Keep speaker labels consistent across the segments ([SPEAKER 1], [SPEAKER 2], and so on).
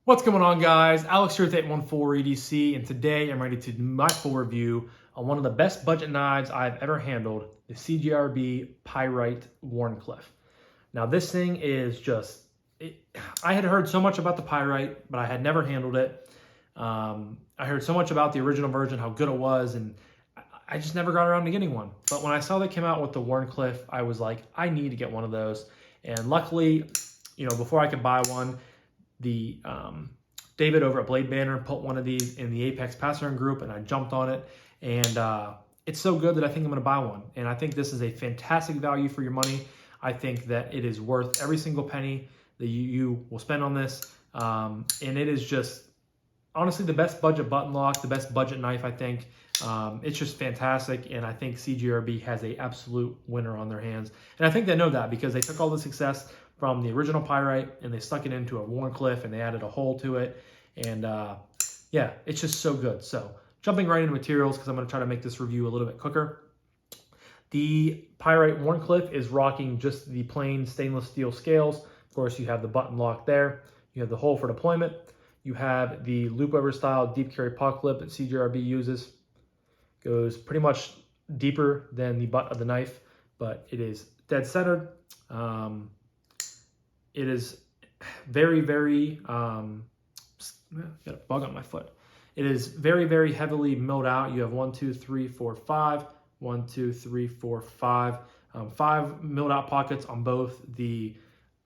[SPEAKER 1] What's going on, guys? Alex here with 814 EDC, and today I'm ready to do my full review on one of the best budget knives I've ever handled, the CJRB Pyrite Wharncliffe. Now this thing is just, I had heard so much about the Pyrite, but I had never handled it. I heard so much about the original version, how good it was, and I just never got around to getting one. But when I saw they came out with the Wharncliffe, I was like, I need to get one of those. And luckily, before I could buy one, the David over at Blade Banner put one of these in the Apex passaround group, and I jumped on it, and it's so good that I think I'm going to buy one. And I think this is a fantastic value for your money. I think that it is worth every single penny that you will spend on this, and it is just honestly the best budget button lock, the best budget knife, I think. It's just fantastic, and I think CJRB has a absolute winner on their hands. And I think they know that because they took all the success from the original Pyrite and they stuck it into a Wharncliffe and they added a hole to it. And yeah, it's just so good. So jumping right into materials, because I'm going to try to make this review a little bit quicker. The Pyrite Wharncliffe is rocking just the plain stainless steel scales. Of course, you have the button lock there. You have the hole for deployment. You have the loop over style deep carry pocket clip that CJRB uses. Goes pretty much deeper than the butt of the knife, but it is dead centered. It is very, very, got a bug on my foot. It is very, very heavily milled out. You have 1, 2, 3, 4, 5, 1, 2, 3, 4, 5, 5 milled out pockets on both the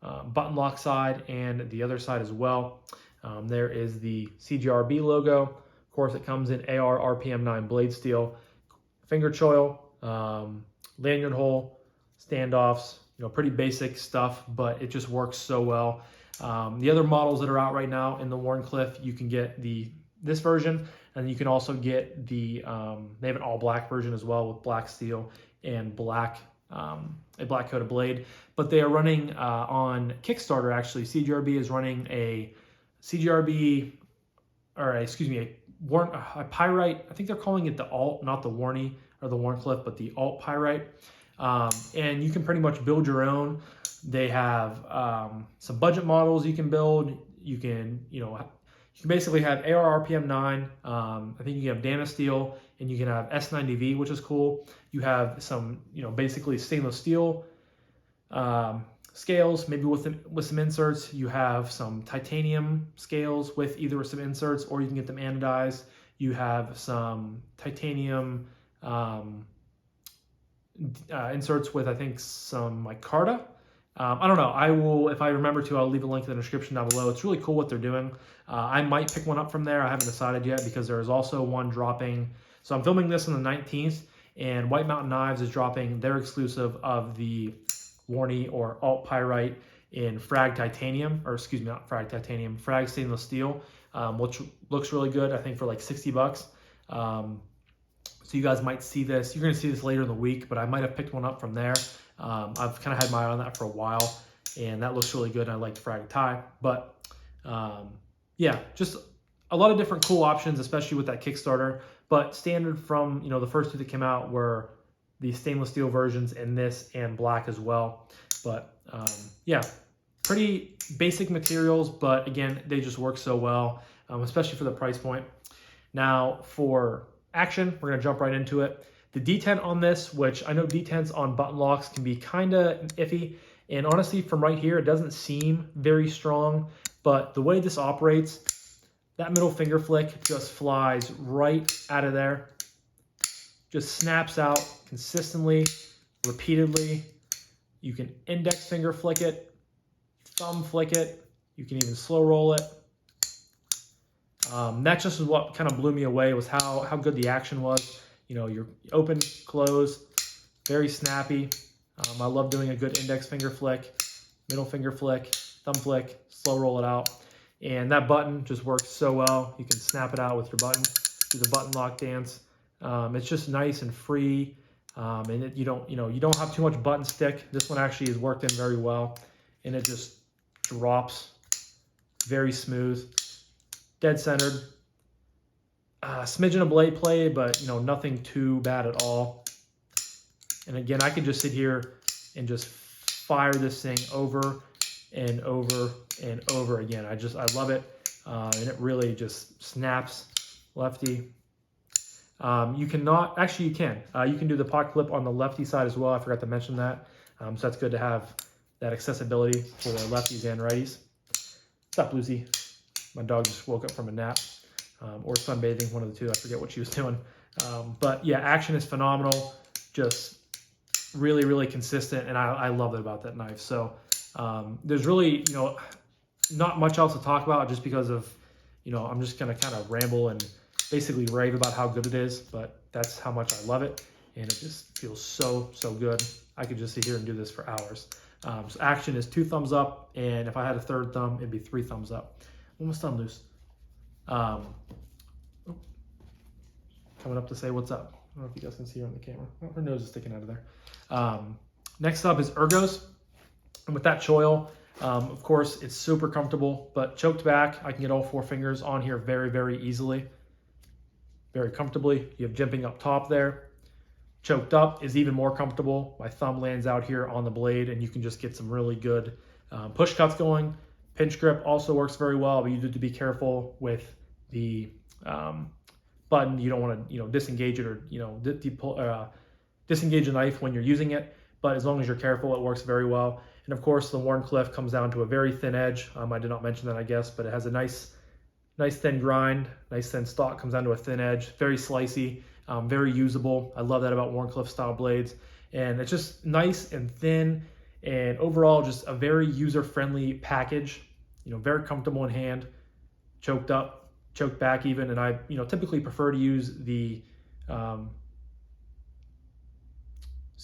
[SPEAKER 1] button lock side and the other side as well. There is the CJRB logo. Of course, it comes in AR RPM 9 blade steel, finger choil, lanyard hole, standoffs, pretty basic stuff, but it just works so well. The other models that are out right now in the Wharncliffe, you can get this version, and you can also get the, they have an all black version as well with black steel and a black coated blade, but they are running on Kickstarter. Actually, CJRB is running a Pyrite. I think they're calling it the alt, not the Warney or the Wharncliffe, but the alt Pyrite. And you can pretty much build your own. They have some budget models you can build. You can basically have AR RPM 9. I think you can have Dana steel, and you can have S90V, which is cool. You have some, basically stainless steel scales, maybe with some inserts. You have some titanium scales with either some inserts, or you can get them anodized. You have some titanium inserts with, I think, some like Carta. I don't know. I will, if I remember to, I'll leave a link in the description down below. It's really cool what they're doing. I might pick one up from there. I haven't decided yet because there is also one dropping. So I'm filming this on the 19th, and White Mountain Knives is dropping their exclusive of the Warney or alt Pyrite in frag titanium, or excuse me, not frag titanium, frag stainless steel, which looks really good. I think for like $60. So you guys might see this. You're going to see this later in the week, but I might have picked one up from there. I've kind of had my eye on that for a while, and that looks really good. And I like the frag tie, but yeah, just a lot of different cool options, especially with that Kickstarter. But standard from the first two that came out were the stainless steel versions, and this, and black as well. But yeah, pretty basic materials, but again, they just work so well, especially for the price point. Now for action, we're gonna jump right into it. The detent on this, which I know detents on button locks can be kind of iffy, and honestly from right here, it doesn't seem very strong, but the way this operates, that middle finger flick just flies right out of there. Just snaps out consistently, repeatedly. You can index finger flick it, thumb flick it. You can even slow roll it. That just is what kind of blew me away, was how good the action was. You're open, close, very snappy. I love doing a good index finger flick, middle finger flick, thumb flick, slow roll it out. And that button just works so well. You can snap it out with your button, do the button lock dance. It's just nice and free, and you don't have too much button stick. This one actually is worked in very well, and it just drops very smooth, dead centered. Smidgen of blade play, but nothing too bad at all. And again, I could just sit here and just fire this thing over and over and over again. I love it. and it really just snaps lefty. You cannot, actually you can. You can do the pot clip on the lefty side as well. I forgot to mention that. So that's good to have that accessibility for lefties and righties. What's up, Lucy? My dog just woke up from a nap, or sunbathing, one of the two. I forget what she was doing. But yeah, action is phenomenal. Just really, really consistent, and I love it about that knife. So there's really, not much else to talk about, just because of, I'm just gonna kind of ramble and basically rave about how good it is, but that's how much I love it, and it just feels so good. I could just sit here and do this for hours. So action is 2 thumbs up, and if I had a third thumb, it'd be 3 thumbs up. Almost thumb loose. Coming up to say what's up. I don't know if you guys can see her on the camera. Oh, her nose is sticking out of there. Next up is ergos, and with that choil, of course, it's super comfortable, but choked back, I can get all 4 fingers on here very easily. Very comfortably. You have jimping up top there. Choked up is even more comfortable. My thumb lands out here on the blade, and you can just get some really good push cuts going. Pinch grip also works very well, but you need to be careful with the button. You don't want to, disengage it or, disengage a knife when you're using it. But as long as you're careful, it works very well. And of course, the Wharncliffe comes down to a very thin edge. I did not mention that, I guess, but it has a nice thin grind, nice thin stock, comes down to a thin edge, very slicey, very usable. I love that about Wharncliffe style blades. And it's just nice and thin, and overall just a very user-friendly package, very comfortable in hand, choked up, choked back even. And I, typically prefer to use the,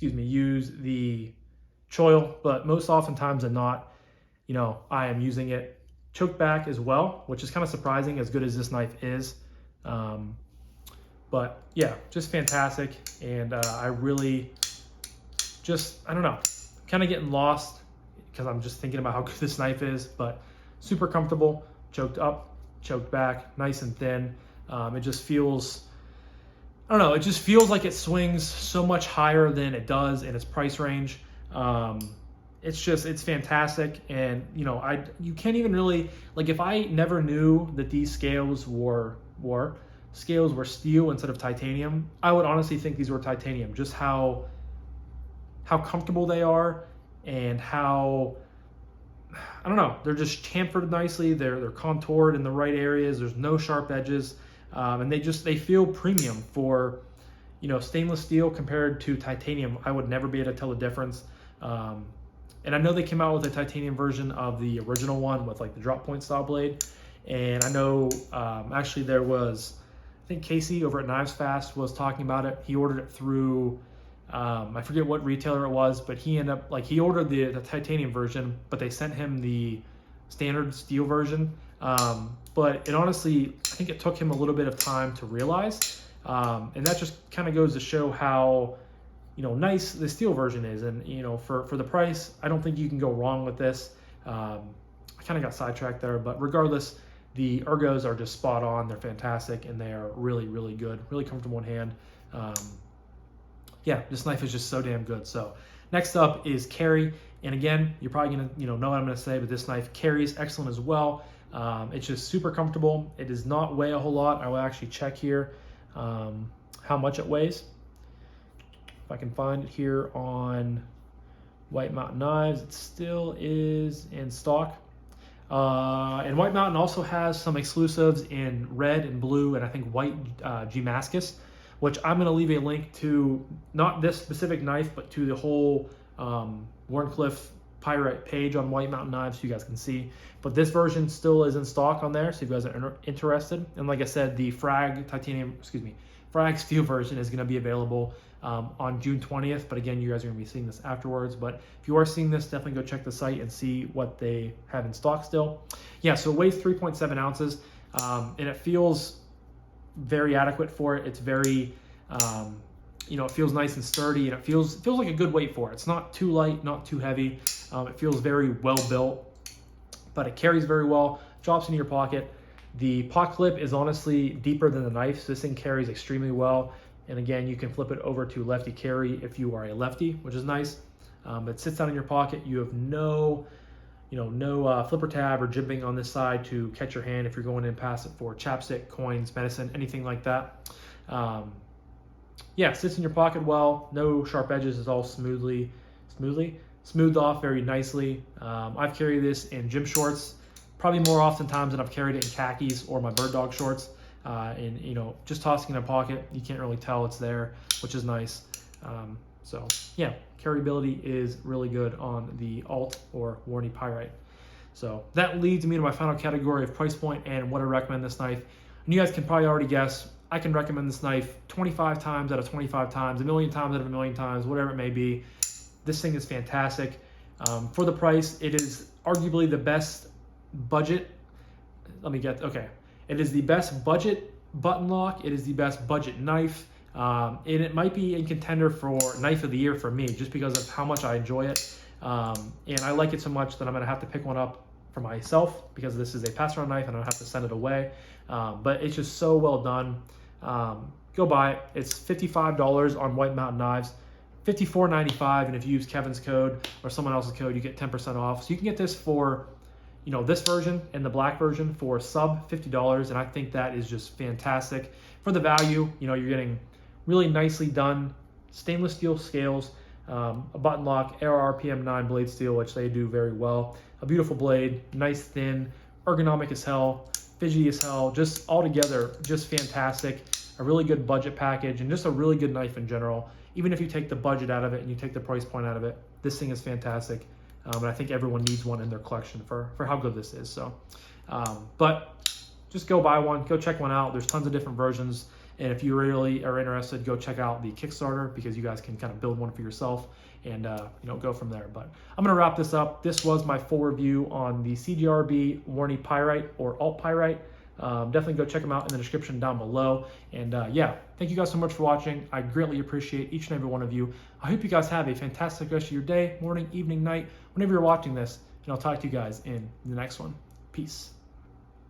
[SPEAKER 1] use the choil, but most oftentimes than not, I am using it choked back as well, which is kind of surprising as good as this knife is. But yeah, just fantastic. And I really I don't know, kind of getting lost because I'm just thinking about how good this knife is, but super comfortable, choked up, choked back, nice and thin. It just feels, I don't know, it just feels like it swings so much higher than it does in its price range. It's fantastic. And you can't even really, like, if I never knew that these scales were steel instead of titanium, I would honestly think these were titanium, just how comfortable they are, and how, I don't know, they're just chamfered nicely, they're contoured in the right areas, there's no sharp edges, and they feel premium for, stainless steel compared to titanium. I would never be able to tell the difference. And I know they came out with a titanium version of the original one with like the drop point style blade. And I know actually there was, I think Casey over at Knives Fast was talking about it. He ordered it through, I forget what retailer it was, but he ended up, like, he ordered the titanium version, but they sent him the standard steel version. But it honestly, I think it took him a little bit of time to realize. And that just kind of goes to show how, nice the steel version is. And, for the price, I don't think you can go wrong with this. I kind of got sidetracked there, but regardless, the ergos are just spot on. They're fantastic, and they are really good, really comfortable in hand. Yeah, this knife is just so damn good. So next up is carry. And again, you're probably gonna know what I'm gonna say, but this knife carries excellent as well. It's just super comfortable. It does not weigh a whole lot. I will actually check here how much it weighs. If I can find it here on White Mountain Knives, it still is in stock. And White Mountain also has some exclusives in red and blue, and I think white Damascus, which I'm going to leave a link to, not this specific knife, but to the whole Wharncliffe Pyrite page on White Mountain Knives, so you guys can see. But this version still is in stock on there, so if you guys are interested. And like I said, the frag steel version is going to be available on June 20th. But again, you guys are going to be seeing this afterwards. But if you are seeing this, definitely go check the site and see what they have in stock still. Yeah, so it weighs 3.7 ounces, and it feels very adequate for it. It's very, it feels nice and sturdy, and it feels like a good weight for it. It's not too light, not too heavy. It feels very well built, but it carries very well, drops into your pocket. The pot clip is honestly deeper than the knife, so this thing carries extremely well. And again, you can flip it over to lefty carry if you are a lefty, which is nice. It sits down in your pocket. You have no no flipper tab or jibbing on this side to catch your hand if you're going in past it for chapstick, coins, medicine, anything like that. Yeah, sits in your pocket well, no sharp edges, is all smoothed off very nicely. I've carried this in gym shorts, probably more oftentimes than I've carried it in khakis or my bird dog shorts. And just tossing in a pocket, you can't really tell it's there, which is nice. So yeah, carryability is really good on the Alt or Wharncliffe Pyrite. So that leads me to my final category of price point and what I recommend this knife. And you guys can probably already guess, I can recommend this knife 25 times out of 25 times, a million times out of a million times, whatever it may be. This thing is fantastic. For the price, it is arguably the best budget. It is the best budget button lock. It is the best budget knife. And it might be in contender for knife of the year for me, just because of how much I enjoy it. And I like it so much that I'm gonna have to pick one up for myself, because this is a passaround knife and I don't have to send it away. But it's just so well done. Go buy it. It's $55 on White Mountain Knives, $54.95, and if you use Kevin's code or someone else's code, you get 10% off. So you can get this for, this version and the black version for sub $50, and I think that is just fantastic for the value. You're getting really nicely done stainless steel scales, a button lock, AR-RPM 9 blade steel, which they do very well, a beautiful blade, nice thin, ergonomic as hell, fidgety as hell, just all together, just fantastic. A really good budget package and just a really good knife in general. Even if you take the budget out of it and you take the price point out of it, this thing is fantastic. And I think everyone needs one in their collection for how good this is. So, but just go buy one, go check one out. There's tons of different versions. And if you really are interested, go check out the Kickstarter, because you guys can kind of build one for yourself and go from there. But I'm gonna wrap this up. This was my full review on the CJRB Wharncliffe Pyrite or Alt Pyrite. Definitely go check them out in the description down below. And yeah, thank you guys so much for watching. I greatly appreciate each and every one of you. I hope you guys have a fantastic rest of your day, morning, evening, night, whenever you're watching this. And I'll talk to you guys in the next one. Peace.